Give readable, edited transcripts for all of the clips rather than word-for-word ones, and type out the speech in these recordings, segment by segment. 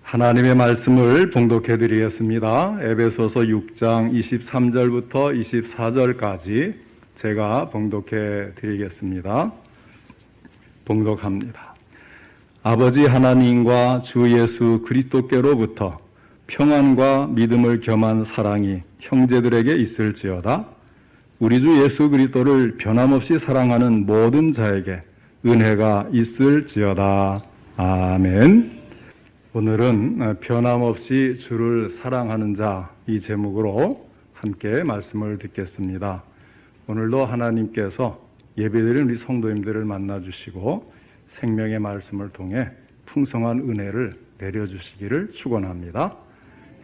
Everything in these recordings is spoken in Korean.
하나님의 말씀을 봉독해 드리겠습니다. 에베소서 6장 23절부터 24절까지 제가 봉독해 드리겠습니다. 봉독합니다. 아버지 하나님과 주 예수 그리스도께로부터 평안과 믿음을 겸한 사랑이 형제들에게 있을지어다. 우리 주 예수 그리스도를 변함없이 사랑하는 모든 자에게 은혜가 있을지어다. 아멘. 오늘은 변함없이 주를 사랑하는 자, 이 제목으로 함께 말씀을 듣겠습니다. 오늘도 하나님께서 예배드린 우리 성도님들을 만나주시고 생명의 말씀을 통해 풍성한 은혜를 내려주시기를 축원합니다.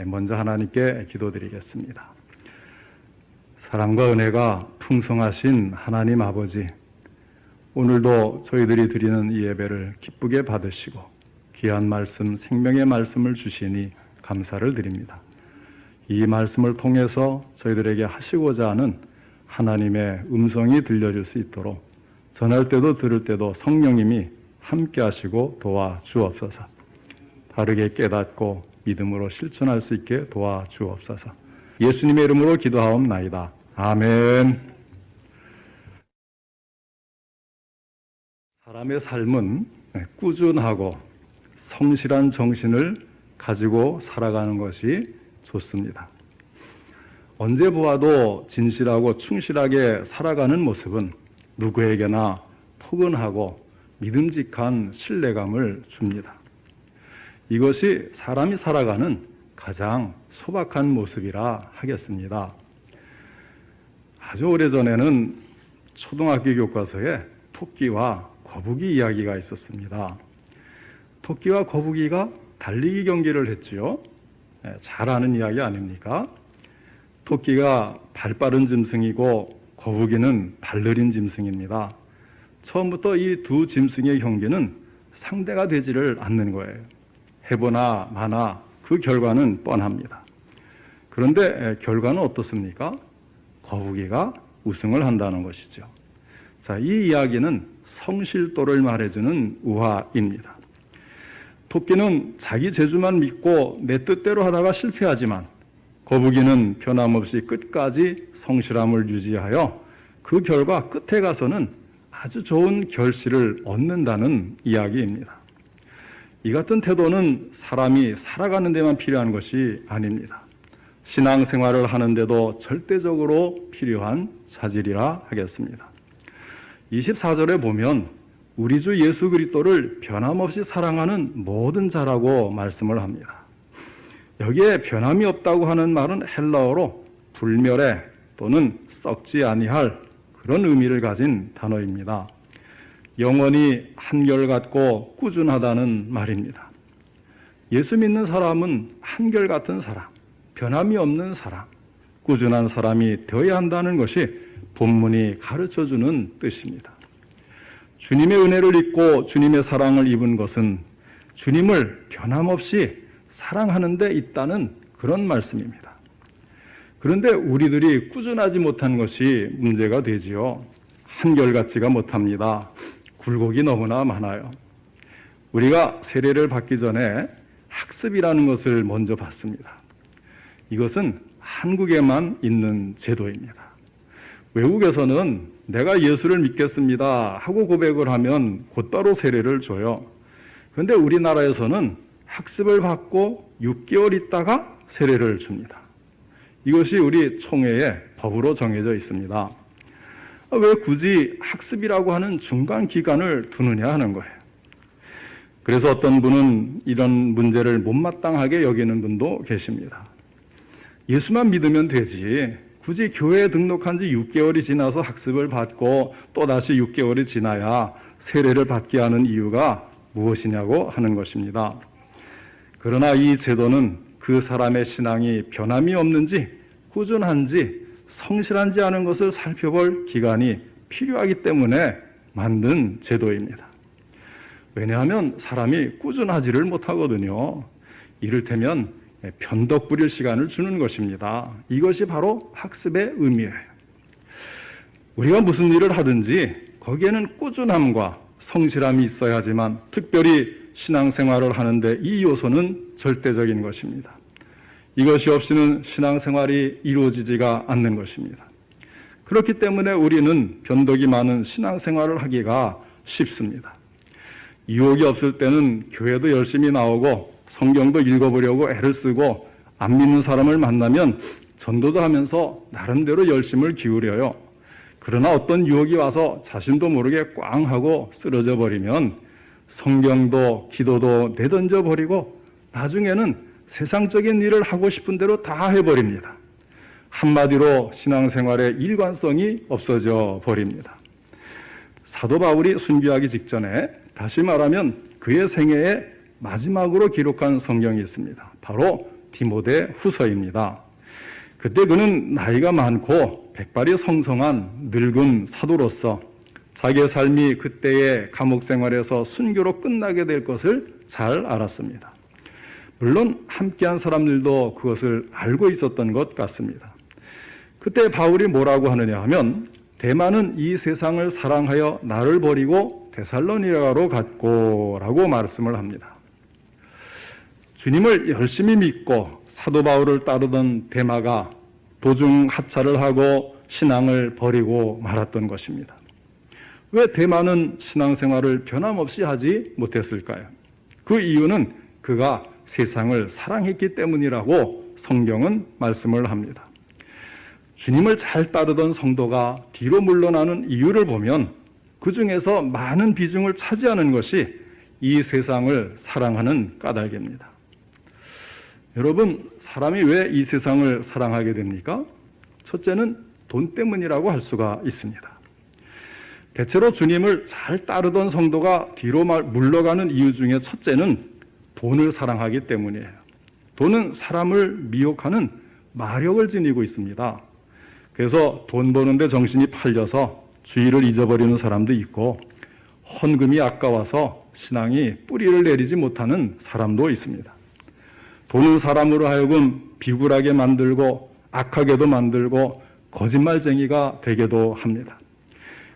먼저 하나님께 기도드리겠습니다. 사랑과 은혜가 풍성하신 하나님 아버지, 오늘도 저희들이 드리는 이 예배를 기쁘게 받으시고 귀한 말씀, 생명의 말씀을 주시니 감사를 드립니다. 이 말씀을 통해서 저희들에게 하시고자 하는 하나님의 음성이 들려줄 수 있도록 전할 때도 들을 때도 성령님이 함께 하시고 도와주옵소서. 다르게 깨닫고 믿음으로 실천할 수 있게 도와주옵소서. 예수님의 이름으로 기도하옵나이다. 아멘. 사람의 삶은 꾸준하고 성실한 정신을 가지고 살아가는 것이 좋습니다. 언제 보아도 진실하고 충실하게 살아가는 모습은 누구에게나 포근하고 믿음직한 신뢰감을 줍니다. 이것이 사람이 살아가는 가장 소박한 모습이라 하겠습니다. 아주 오래전에는 초등학교 교과서에 토끼와 거북이 이야기가 있었습니다. 토끼와 거북이가 달리기 경기를 했지요. 잘 아는 이야기 아닙니까? 토끼가 발 빠른 짐승이고 거북이는 발 느린 짐승입니다. 처음부터 이 두 짐승의 경기는 상대가 되지를 않는 거예요. 해보나 마나 그 결과는 뻔합니다. 그런데 결과는 어떻습니까? 거북이가 우승을 한다는 것이죠. 자, 이 이야기는 성실도를 말해주는 우화입니다. 토끼는 자기 재주만 믿고 내 뜻대로 하다가 실패하지만 거북이는 변함없이 끝까지 성실함을 유지하여 그 결과 끝에 가서는 아주 좋은 결실을 얻는다는 이야기입니다. 이 같은 태도는 사람이 살아가는 데만 필요한 것이 아닙니다. 신앙생활을 하는데도 절대적으로 필요한 자질이라 하겠습니다. 24절에 보면 우리 주 예수 그리스도를 변함없이 사랑하는 모든 자라고 말씀을 합니다. 여기에 변함이 없다고 하는 말은 헬라어로 불멸해 또는 썩지 아니할 그런 의미를 가진 단어입니다. 영원히 한결같고 꾸준하다는 말입니다. 예수 믿는 사람은 한결같은 사람, 변함이 없는 사람, 꾸준한 사람이 되어야 한다는 것이 본문이 가르쳐주는 뜻입니다. 주님의 은혜를 입고 주님의 사랑을 입은 것은 주님을 변함없이 사랑하는 데 있다는 그런 말씀입니다. 그런데 우리들이 꾸준하지 못한 것이 문제가 되지요. 한결같지가 못합니다. 굴곡이 너무나 많아요. 우리가 세례를 받기 전에 학습이라는 것을 먼저 받습니다. 이것은 한국에만 있는 제도입니다. 외국에서는 내가 예수를 믿겠습니다 하고 고백을 하면 곧바로 세례를 줘요. 그런데 우리나라에서는 학습을 받고 6개월 있다가 세례를 줍니다. 이것이 우리 총회의 법으로 정해져 있습니다. 왜 굳이 학습이라고 하는 중간 기간을 두느냐 하는 거예요. 그래서 어떤 분은 이런 문제를 못마땅하게 여기는 분도 계십니다. 예수만 믿으면 되지, 굳이 교회에 등록한 지 6개월이 지나서 학습을 받고 또다시 6개월이 지나야 세례를 받게 하는 이유가 무엇이냐고 하는 것입니다. 그러나 이 제도는 그 사람의 신앙이 변함이 없는지 꾸준한지 성실한지 하는 것을 살펴볼 기간이 필요하기 때문에 만든 제도입니다. 왜냐하면 사람이 꾸준하지를 못하거든요. 이를테면 변덕 부릴 시간을 주는 것입니다. 이것이 바로 학습의 의미예요. 우리가 무슨 일을 하든지 거기에는 꾸준함과 성실함이 있어야지만, 특별히 신앙생활을 하는데 이 요소는 절대적인 것입니다. 이것이 없이는 신앙생활이 이루어지지가 않는 것입니다. 그렇기 때문에 우리는 변덕이 많은 신앙생활을 하기가 쉽습니다. 유혹이 없을 때는 교회도 열심히 나오고 성경도 읽어보려고 애를 쓰고 안 믿는 사람을 만나면 전도도 하면서 나름대로 열심을 기울여요. 그러나 어떤 유혹이 와서 자신도 모르게 꽝 하고 쓰러져 버리면 성경도 기도도 내던져 버리고 나중에는 세상적인 일을 하고 싶은 대로 다 해버립니다. 한마디로 신앙생활의 일관성이 없어져 버립니다. 사도 바울이 순교하기 직전에, 다시 말하면 그의 생애의 마지막으로 기록한 성경이 있습니다. 바로 디모데 후서입니다. 그때 그는 나이가 많고 백발이 성성한 늙은 사도로서 자기의 삶이 그때의 감옥 생활에서 순교로 끝나게 될 것을 잘 알았습니다. 물론 함께한 사람들도 그것을 알고 있었던 것 같습니다. 그때 바울이 뭐라고 하느냐 하면, 대마는 이 세상을 사랑하여 나를 버리고 데살로니가로 갔고 라고 말씀을 합니다. 주님을 열심히 믿고 사도 바울을 따르던 데마가 도중 하차를 하고 신앙을 버리고 말았던 것입니다. 왜 데마는 신앙생활을 변함없이 하지 못했을까요? 그 이유는 그가 세상을 사랑했기 때문이라고 성경은 말씀을 합니다. 주님을 잘 따르던 성도가 뒤로 물러나는 이유를 보면 그 중에서 많은 비중을 차지하는 것이 이 세상을 사랑하는 까닭입니다. 여러분, 사람이 왜 이 세상을 사랑하게 됩니까? 첫째는 돈 때문이라고 할 수가 있습니다. 대체로 주님을 잘 따르던 성도가 뒤로 물러가는 이유 중에 첫째는 돈을 사랑하기 때문이에요. 돈은 사람을 미혹하는 마력을 지니고 있습니다. 그래서 돈 버는데 정신이 팔려서 주의를 잊어버리는 사람도 있고, 헌금이 아까워서 신앙이 뿌리를 내리지 못하는 사람도 있습니다. 돈은 사람으로 하여금 비굴하게 만들고 악하게도 만들고 거짓말쟁이가 되게도 합니다.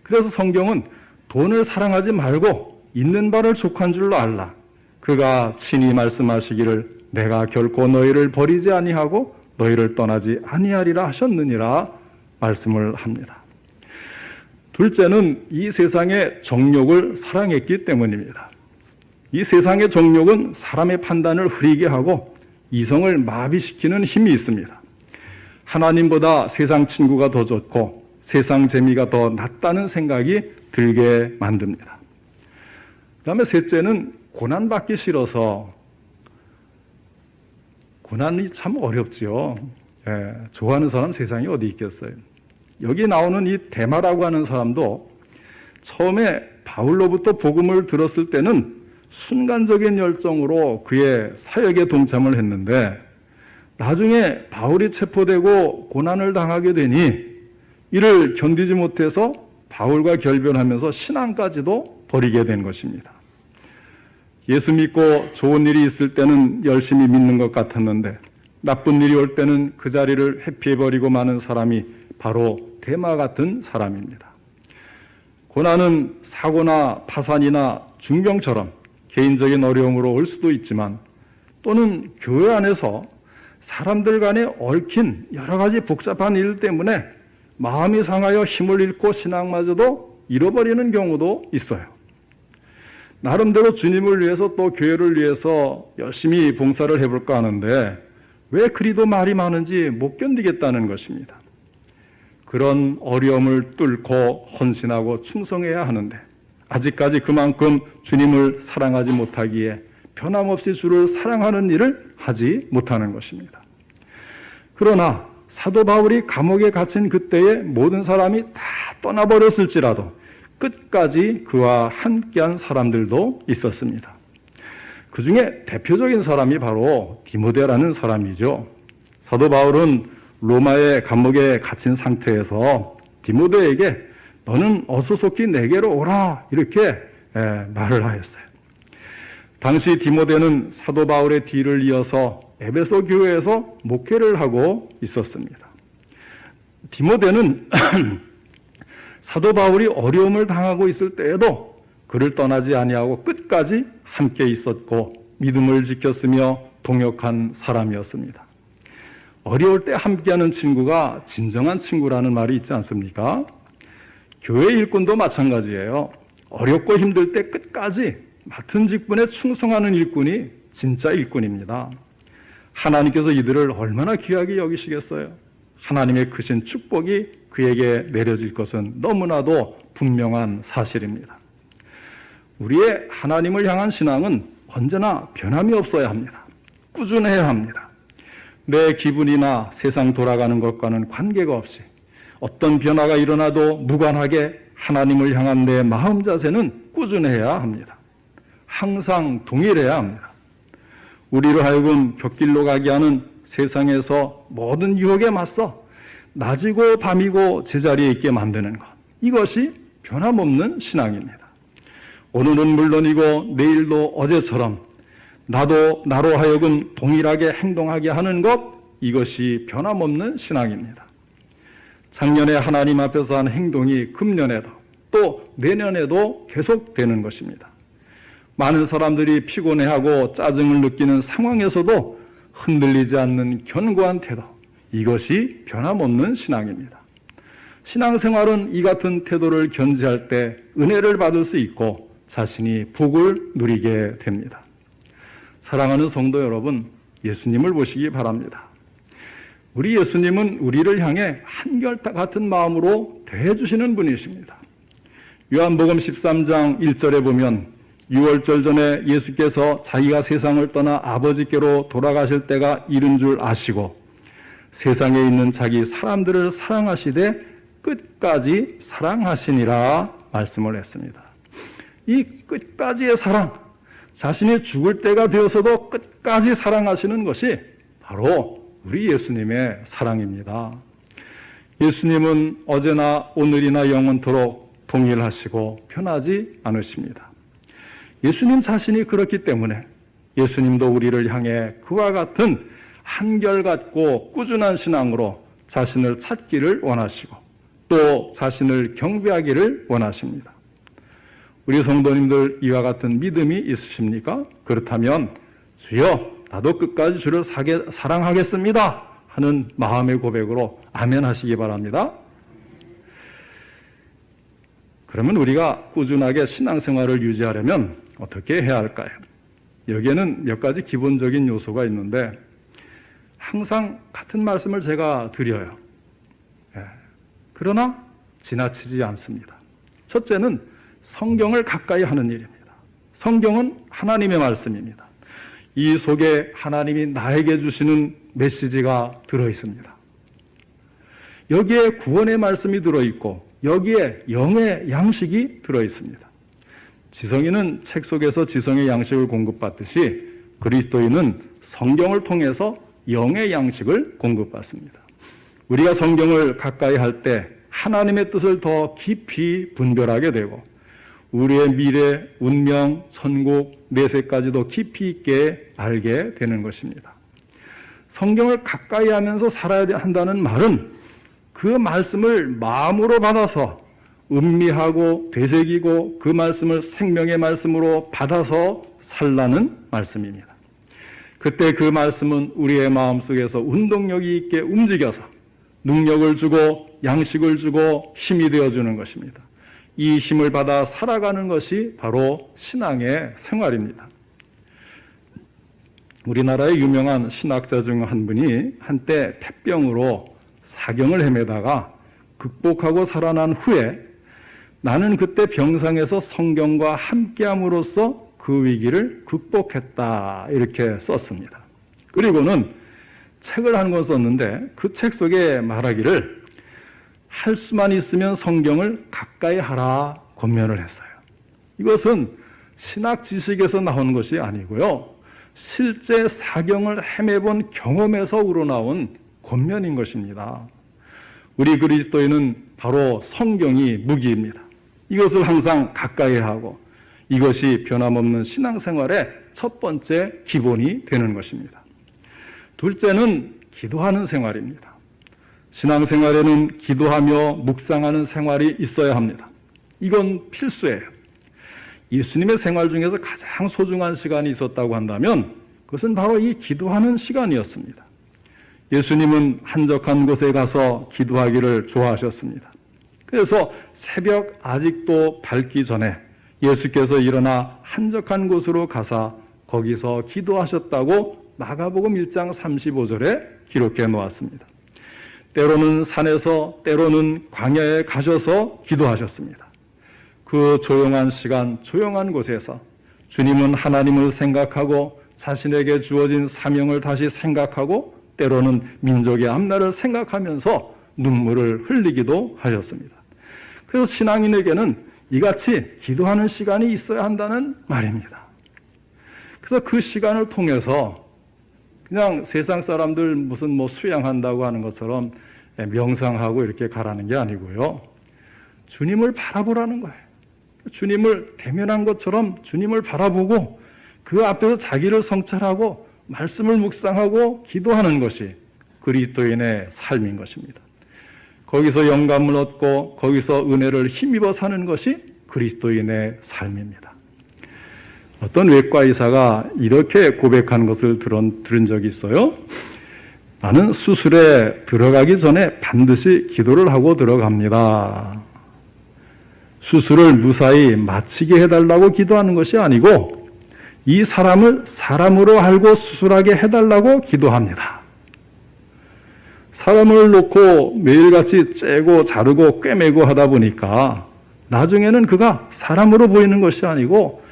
그래서 성경은 돈을 사랑하지 말고 있는 바를 족한 줄로 알라. 그가 친히 말씀하시기를 내가 결코 너희를 버리지 아니하고 너희를 떠나지 아니하리라 하셨느니라 말씀을 합니다. 둘째는 이 세상의 정욕을 사랑했기 때문입니다. 이 세상의 정욕은 사람의 판단을 흐리게 하고 이성을 마비시키는 힘이 있습니다. 하나님보다 세상 친구가 더 좋고 세상 재미가 더 낫다는 생각이 들게 만듭니다. 그 다음에 셋째는 고난받기 싫어서. 고난이 참 어렵지요. 좋아하는 사람 세상에 어디 있겠어요. 여기 나오는 이 데마라고 하는 사람도 처음에 바울로부터 복음을 들었을 때는 순간적인 열정으로 그의 사역에 동참을 했는데, 나중에 바울이 체포되고 고난을 당하게 되니 이를 견디지 못해서 바울과 결별하면서 신앙까지도 버리게 된 것입니다. 예수 믿고 좋은 일이 있을 때는 열심히 믿는 것 같았는데 나쁜 일이 올 때는 그 자리를 회피해버리고 마는 사람이 바로 데마 같은 사람입니다. 고난은 사고나 파산이나 중병처럼 개인적인 어려움으로 올 수도 있지만, 또는 교회 안에서 사람들 간에 얽힌 여러 가지 복잡한 일 때문에 마음이 상하여 힘을 잃고 신앙마저도 잃어버리는 경우도 있어요. 나름대로 주님을 위해서 또 교회를 위해서 열심히 봉사를 해볼까 하는데 왜 그리도 말이 많은지 못 견디겠다는 것입니다. 그런 어려움을 뚫고 헌신하고 충성해야 하는데 아직까지 그만큼 주님을 사랑하지 못하기에 변함없이 주를 사랑하는 일을 하지 못하는 것입니다. 그러나 사도 바울이 감옥에 갇힌 그때에 모든 사람이 다 떠나버렸을지라도 끝까지 그와 함께한 사람들도 있었습니다. 그 중에 대표적인 사람이 바로 디모데라는 사람이죠. 사도 바울은 로마의 감옥에 갇힌 상태에서 디모데에게 너는 어서 속히 내게로 오라 이렇게 말을 하였어요. 당시 디모데는 사도 바울의 뒤를 이어서 에베소 교회에서 목회를 하고 있었습니다. 디모데는 사도 바울이 어려움을 당하고 있을 때에도 그를 떠나지 아니하고 끝까지 함께 있었고 믿음을 지켰으며 동역한 사람이었습니다. 어려울 때 함께하는 친구가 진정한 친구라는 말이 있지 않습니까? 교회 일꾼도 마찬가지예요. 어렵고 힘들 때 끝까지 맡은 직분에 충성하는 일꾼이 진짜 일꾼입니다. 하나님께서 이들을 얼마나 귀하게 여기시겠어요? 하나님의 크신 축복이 그에게 내려질 것은 너무나도 분명한 사실입니다. 우리의 하나님을 향한 신앙은 언제나 변함이 없어야 합니다. 꾸준해야 합니다. 내 기분이나 세상 돌아가는 것과는 관계가 없이 어떤 변화가 일어나도 무관하게 하나님을 향한 내 마음 자세는 꾸준해야 합니다. 항상 동일해야 합니다. 우리로 하여금 곁길로 가게 하는 세상에서 모든 유혹에 맞서 낮이고 밤이고 제자리에 있게 만드는 것, 이것이 변함없는 신앙입니다. 오늘은 물론이고 내일도 어제처럼 나도 나로 하여금 동일하게 행동하게 하는 것, 이것이 변함없는 신앙입니다. 작년에 하나님 앞에서 한 행동이 금년에도 또 내년에도 계속되는 것입니다. 많은 사람들이 피곤해하고 짜증을 느끼는 상황에서도 흔들리지 않는 견고한 태도, 이것이 변함없는 신앙입니다. 신앙생활은 이 같은 태도를 견지할 때 은혜를 받을 수 있고 자신이 복을 누리게 됩니다. 사랑하는 성도 여러분, 예수님을 보시기 바랍니다. 우리 예수님은 우리를 향해 한결같은 마음으로 대해주시는 분이십니다. 요한복음 13장 1절에 보면 6월절 전에 예수께서 자기가 세상을 떠나 아버지께로 돌아가실 때가 이른 줄 아시고 세상에 있는 자기 사람들을 사랑하시되 끝까지 사랑하시니라 말씀을 했습니다. 이 끝까지의 사랑, 자신이 죽을 때가 되어서도 끝까지 사랑하시는 것이 바로 우리 예수님의 사랑입니다. 예수님은 어제나 오늘이나 영원토록 동일하시고 변하지 않으십니다. 예수님 자신이 그렇기 때문에 예수님도 우리를 향해 그와 같은 한결같고 꾸준한 신앙으로 자신을 찾기를 원하시고 또 자신을 경배하기를 원하십니다. 우리 성도님들 이와 같은 믿음이 있으십니까? 그렇다면 주여 나도 끝까지 주를 사랑하겠습니다 하는 마음의 고백으로 아멘 하시기 바랍니다. 그러면 우리가 꾸준하게 신앙생활을 유지하려면 어떻게 해야 할까요? 여기에는 몇 가지 기본적인 요소가 있는데 항상 같은 말씀을 제가 드려요. 그러나 지나치지 않습니다. 첫째는 성경을 가까이 하는 일입니다. 성경은 하나님의 말씀입니다. 이 속에 하나님이 나에게 주시는 메시지가 들어있습니다. 여기에 구원의 말씀이 들어있고 여기에 영의 양식이 들어있습니다. 지성인은 책 속에서 지성의 양식을 공급받듯이 그리스도인은 성경을 통해서 영의 양식을 공급받습니다. 우리가 성경을 가까이 할 때 하나님의 뜻을 더 깊이 분별하게 되고 우리의 미래, 운명, 천국, 내세까지도 깊이 있게 알게 되는 것입니다. 성경을 가까이 하면서 살아야 한다는 말은 그 말씀을 마음으로 받아서 음미하고 되새기고 그 말씀을 생명의 말씀으로 받아서 살라는 말씀입니다. 그때 그 말씀은 우리의 마음속에서 운동력이 있게 움직여서 능력을 주고 양식을 주고 힘이 되어주는 것입니다. 이 힘을 받아 살아가는 것이 바로 신앙의 생활입니다. 우리나라의 유명한 신학자 중 한 분이 한때 폐병으로 사경을 헤매다가 극복하고 살아난 후에 나는 그때 병상에서 성경과 함께함으로써 그 위기를 극복했다 이렇게 썼습니다. 그리고는 책을 한 권 썼는데 그 책 속에 말하기를 할 수만 있으면 성경을 가까이 하라 권면을 했어요. 이것은 신학 지식에서 나온 것이 아니고요. 실제 사경을 헤매본 경험에서 우러나온 권면인 것입니다. 우리 그리스도인은 바로 성경이 무기입니다. 이것을 항상 가까이 하고 이것이 변함없는 신앙생활의 첫 번째 기본이 되는 것입니다. 둘째는 기도하는 생활입니다. 신앙생활에는 기도하며 묵상하는 생활이 있어야 합니다. 이건 필수예요. 예수님의 생활 중에서 가장 소중한 시간이 있었다고 한다면 그것은 바로 이 기도하는 시간이었습니다. 예수님은 한적한 곳에 가서 기도하기를 좋아하셨습니다. 그래서 새벽 아직도 밝기 전에 예수께서 일어나 한적한 곳으로 가사 거기서 기도하셨다고 마가복음 1장 35절에 기록해 놓았습니다. 때로는 산에서 때로는 광야에 가셔서 기도하셨습니다. 그 조용한 시간, 조용한 곳에서 주님은 하나님을 생각하고 자신에게 주어진 사명을 다시 생각하고 때로는 민족의 앞날을 생각하면서 눈물을 흘리기도 하셨습니다. 그래서 신앙인에게는 이같이 기도하는 시간이 있어야 한다는 말입니다. 그래서 그 시간을 통해서 그냥 세상 사람들 무슨 수양한다고 하는 것처럼 명상하고 이렇게 가라는 게 아니고요. 주님을 바라보라는 거예요. 주님을 대면한 것처럼 주님을 바라보고 그 앞에서 자기를 성찰하고 말씀을 묵상하고 기도하는 것이 그리스도인의 삶인 것입니다. 거기서 영감을 얻고 거기서 은혜를 힘입어 사는 것이 그리스도인의 삶입니다. 어떤 외과 의사가 이렇게 고백한 것을 들은 적이 있어요. 나는 수술에 들어가기 전에 반드시 기도를 하고 들어갑니다. 수술을 무사히 마치게 해달라고 기도하는 것이 아니고 이 사람을 사람으로 알고 수술하게 해달라고 기도합니다. 사람을 놓고 매일같이 째고 자르고 꿰매고 하다 보니까 나중에는 그가 사람으로 보이는 것이 아니고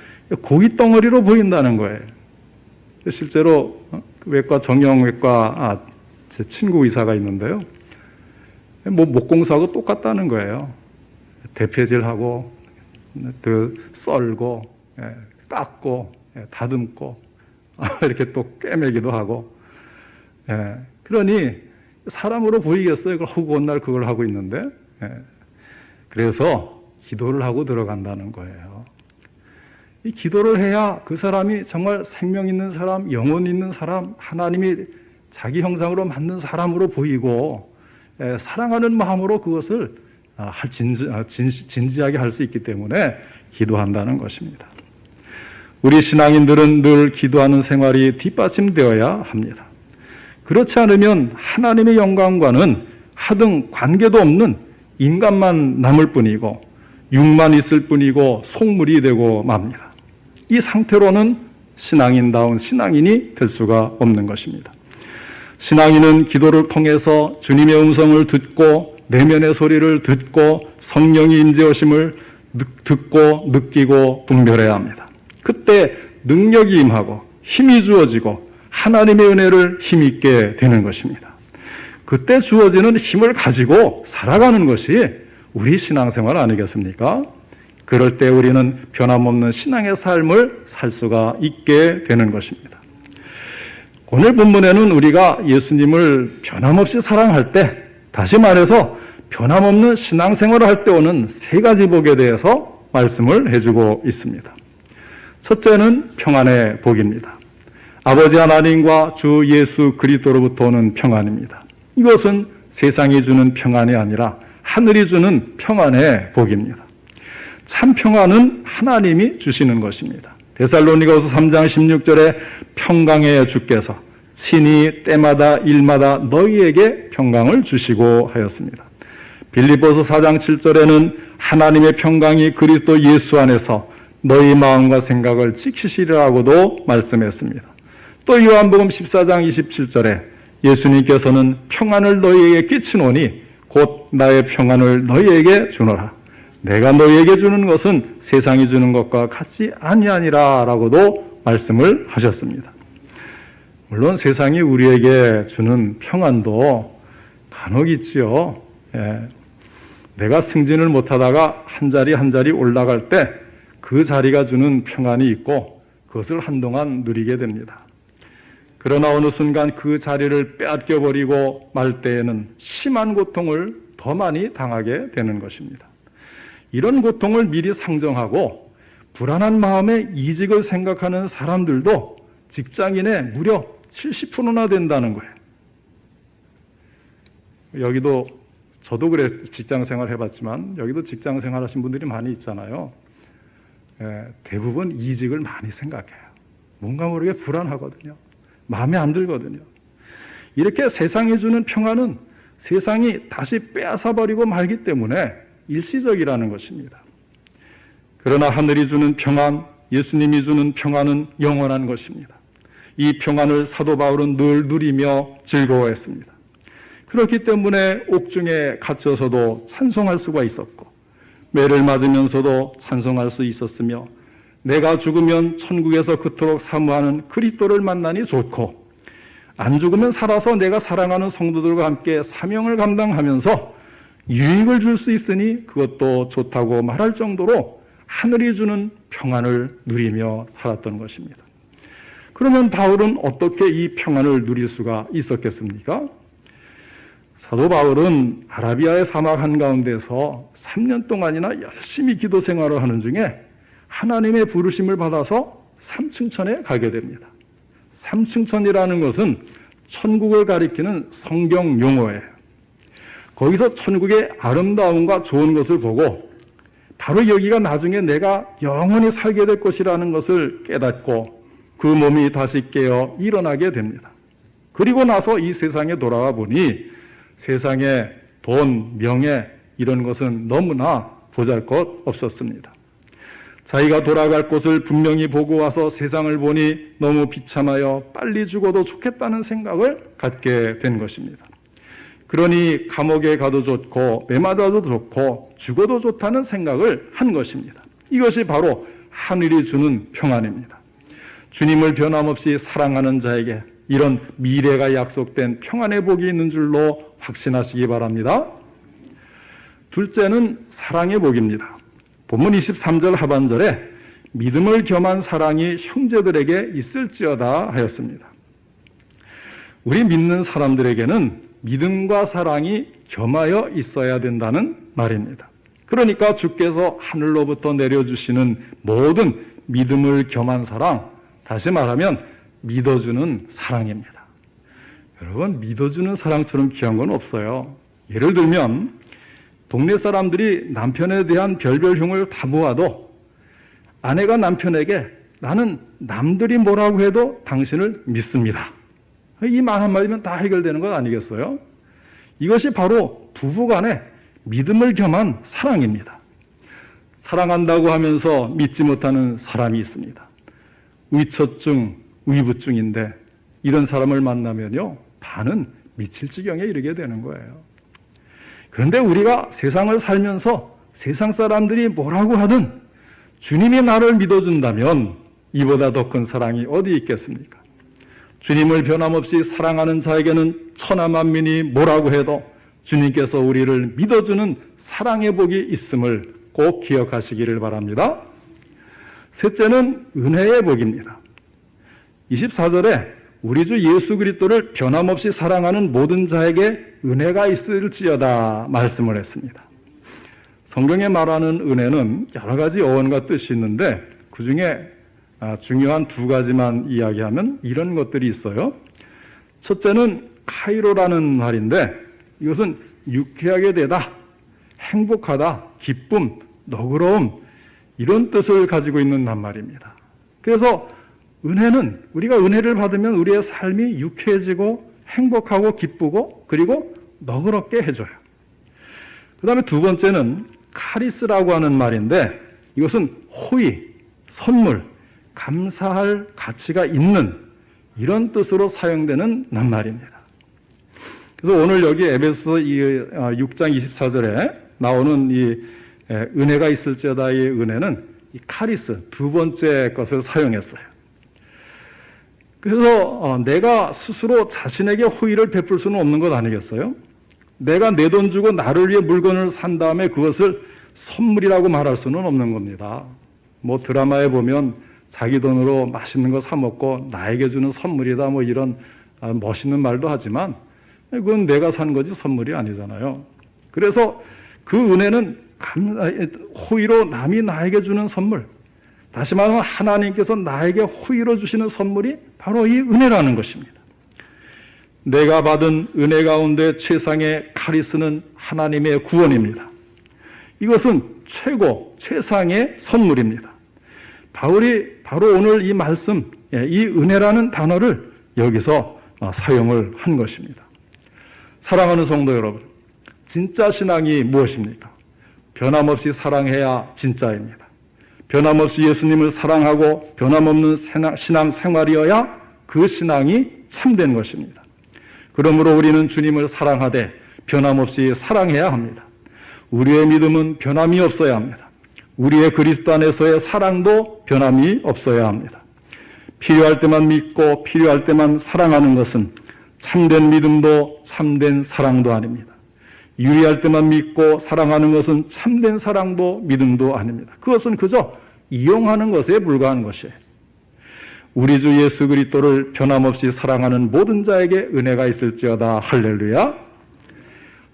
고기 덩어리로 보인다는 거예요. 실제로 외과 정형외과 제 친구 의사가 있는데요. 목공사하고 똑같다는 거예요. 대패질하고 썰고 깎고 다듬고 이렇게 또 꿰매기도 하고 그러니 사람으로 보이겠어요? 그걸 허구한 날 그걸 하고 있는데 그래서 기도를 하고 들어간다는 거예요. 이 기도를 해야 그 사람이 정말 생명 있는 사람, 영혼 있는 사람, 하나님이 자기 형상으로 만든 사람으로 보이고 사랑하는 마음으로 그것을 진지하게 할 수 있기 때문에 기도한다는 것입니다. 우리 신앙인들은 늘 기도하는 생활이 뒷받침되어야 합니다. 그렇지 않으면 하나님의 영광과는 하등 관계도 없는 인간만 남을 뿐이고 육만 있을 뿐이고 속물이 되고 맙니다. 이 상태로는 신앙인다운 신앙인이 될 수가 없는 것입니다. 신앙인은 기도를 통해서 주님의 음성을 듣고 내면의 소리를 듣고 성령의 임재하심을 듣고 느끼고 분별해야 합니다. 그때 능력이 임하고 힘이 주어지고 하나님의 은혜를 힘있게 되는 것입니다. 그때 주어지는 힘을 가지고 살아가는 것이 우리 신앙생활 아니겠습니까? 그럴 때 우리는 변함없는 신앙의 삶을 살 수가 있게 되는 것입니다. 오늘 본문에는 우리가 예수님을 변함없이 사랑할 때, 다시 말해서 변함없는 신앙생활을 할 때 오는 세 가지 복에 대해서 말씀을 해주고 있습니다. 첫째는 평안의 복입니다. 아버지 하나님과 주 예수 그리스도로부터 오는 평안입니다. 이것은 세상이 주는 평안이 아니라 하늘이 주는 평안의 복입니다. 참 평안은 하나님이 주시는 것입니다. 데살로니가후서 3장 16절에 평강의 주께서 친히 때마다 일마다 너희에게 평강을 주시고 하였습니다. 빌립보서 4장 7절에는 하나님의 평강이 그리스도 예수 안에서 너희 마음과 생각을 지키시리라고도 말씀했습니다. 또 요한복음 14장 27절에 예수님께서는 평안을 너희에게 끼치노니 곧 나의 평안을 너희에게 주노라. 내가 너희에게 주는 것은 세상이 주는 것과 같지 아니하니라 라고도 말씀을 하셨습니다. 물론 세상이 우리에게 주는 평안도 간혹 있지요. 내가 승진을 못하다가 한 자리 한 자리 올라갈 때 그 자리가 주는 평안이 있고 그것을 한동안 누리게 됩니다. 그러나 어느 순간 그 자리를 빼앗겨버리고 말 때에는 심한 고통을 더 많이 당하게 되는 것입니다. 이런 고통을 미리 상정하고 불안한 마음에 이직을 생각하는 사람들도 직장인의 무려 70%나 된다는 거예요. 여기도 저도 그래 직장생활 해봤지만 여기도 직장생활 하신 분들이 많이 있잖아요. 대부분 이직을 많이 생각해요. 뭔가 모르게 불안하거든요. 마음에 안 들거든요. 이렇게 세상이 주는 평안은 세상이 다시 빼앗아버리고 말기 때문에 일시적이라는 것입니다. 그러나 하늘이 주는 평안, 예수님이 주는 평안은 영원한 것입니다. 이 평안을 사도 바울은 늘 누리며 즐거워했습니다. 그렇기 때문에 옥중에 갇혀서도 찬송할 수가 있었고, 매를 맞으면서도 찬송할 수 있었으며, 내가 죽으면 천국에서 그토록 사모하는 그리스도를 만나니 좋고, 안 죽으면 살아서 내가 사랑하는 성도들과 함께 사명을 감당하면서 유익을 줄 수 있으니 그것도 좋다고 말할 정도로 하늘이 주는 평안을 누리며 살았던 것입니다. 그러면 바울은 어떻게 이 평안을 누릴 수가 있었겠습니까? 사도 바울은 아라비아의 사막 한가운데서 3년 동안이나 열심히 기도 생활을 하는 중에 하나님의 부르심을 받아서 삼층천에 가게 됩니다. 삼층천이라는 것은 천국을 가리키는 성경 용어예요. 거기서 천국의 아름다움과 좋은 것을 보고 바로 여기가 나중에 내가 영원히 살게 될 것이라는 것을 깨닫고 그 몸이 다시 깨어 일어나게 됩니다. 그리고 나서 이 세상에 돌아와 보니 세상에 돈, 명예 이런 것은 너무나 보잘것 없었습니다. 자기가 돌아갈 곳을 분명히 보고 와서 세상을 보니 너무 비참하여 빨리 죽어도 좋겠다는 생각을 갖게 된 것입니다. 그러니 감옥에 가도 좋고 매맞아도 좋고 죽어도 좋다는 생각을 한 것입니다. 이것이 바로 하늘이 주는 평안입니다. 주님을 변함없이 사랑하는 자에게 이런 미래가 약속된 평안의 복이 있는 줄로 확신하시기 바랍니다. 둘째는 사랑의 복입니다. 본문 23절 하반절에 믿음을 겸한 사랑이 형제들에게 있을지어다 하였습니다. 우리 믿는 사람들에게는 믿음과 사랑이 겸하여 있어야 된다는 말입니다. 그러니까 주께서 하늘로부터 내려주시는 모든 믿음을 겸한 사랑, 다시 말하면 믿어주는 사랑입니다. 여러분, 믿어주는 사랑처럼 귀한 건 없어요. 예를 들면 동네 사람들이 남편에 대한 별별 흉을 다 모아도 아내가 남편에게 나는 남들이 뭐라고 해도 당신을 믿습니다. 이 말 한마디면 다 해결되는 것 아니겠어요? 이것이 바로 부부간의 믿음을 겸한 사랑입니다. 사랑한다고 하면서 믿지 못하는 사람이 있습니다. 위처증, 위부증인데 이런 사람을 만나면요, 반은 미칠 지경에 이르게 되는 거예요. 그런데 우리가 세상을 살면서 세상 사람들이 뭐라고 하든 주님이 나를 믿어준다면 이보다 더 큰 사랑이 어디 있겠습니까? 주님을 변함없이 사랑하는 자에게는 천하 만민이 뭐라고 해도 주님께서 우리를 믿어주는 사랑의 복이 있음을 꼭 기억하시기를 바랍니다. 셋째는 은혜의 복입니다. 24절에 우리 주 예수 그리스도를 변함없이 사랑하는 모든 자에게 은혜가 있을지어다 말씀을 했습니다. 성경에 말하는 은혜는 여러 가지 어원과 뜻이 있는데 그 중에 중요한 두 가지만 이야기하면 이런 것들이 있어요. 첫째는 카이로라는 말인데 이것은 유쾌하게 되다, 행복하다, 기쁨, 너그러움 이런 뜻을 가지고 있는 낱말입니다. 그래서 은혜는 우리가 은혜를 받으면 우리의 삶이 유쾌해지고 행복하고 기쁘고 그리고 너그럽게 해줘요. 그 다음에 두 번째는 카리스라고 하는 말인데 이것은 호의, 선물, 감사할 가치가 있는 이런 뜻으로 사용되는 낱말입니다. 그래서 오늘 여기 에베소서 6장 24절에 나오는 이 은혜가 있을지어다의 은혜는 이 카리스 두 번째 것을 사용했어요. 그래서 내가 스스로 자신에게 호의를 베풀 수는 없는 것 아니겠어요? 내가 내 돈 주고 나를 위해 물건을 산 다음에 그것을 선물이라고 말할 수는 없는 겁니다. 뭐 드라마에 보면 자기 돈으로 맛있는 거 사 먹고 나에게 주는 선물이다 뭐 이런 멋있는 말도 하지만 그건 내가 산 거지 선물이 아니잖아요. 그래서 그 은혜는 호의로 남이 나에게 주는 선물, 다시 말하면 하나님께서 나에게 호의로 주시는 선물이 바로 이 은혜라는 것입니다. 내가 받은 은혜 가운데 최상의 카리스는 하나님의 구원입니다. 이것은 최고, 최상의 선물입니다. 바울이 바로 오늘 이 말씀, 이 은혜라는 단어를 여기서 사용을 한 것입니다. 사랑하는 성도 여러분, 진짜 신앙이 무엇입니까? 변함없이 사랑해야 진짜입니다. 변함없이 예수님을 사랑하고 변함없는 신앙 생활이어야 그 신앙이 참된 것입니다. 그러므로 우리는 주님을 사랑하되 변함없이 사랑해야 합니다. 우리의 믿음은 변함이 없어야 합니다. 우리의 그리스도 안에서의 사랑도 변함이 없어야 합니다. 필요할 때만 믿고 필요할 때만 사랑하는 것은 참된 믿음도 참된 사랑도 아닙니다. 유리할 때만 믿고 사랑하는 것은 참된 사랑도 믿음도 아닙니다. 그것은 그저 이용하는 것에 불과한 것이에요. 우리 주 예수 그리스도를 변함없이 사랑하는 모든 자에게 은혜가 있을지어다. 할렐루야.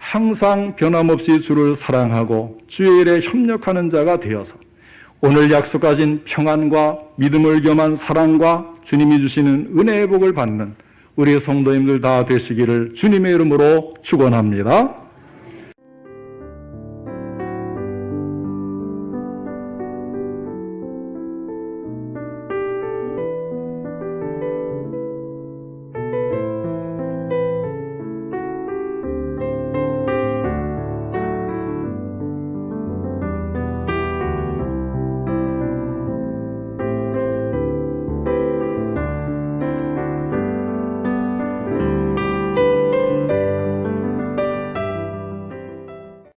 항상 변함없이 주를 사랑하고 주의 일에 협력하는 자가 되어서 오늘 약속하신 평안과 믿음을 겸한 사랑과 주님이 주시는 은혜의 복을 받는 우리 성도님들 다 되시기를 주님의 이름으로 축원합니다.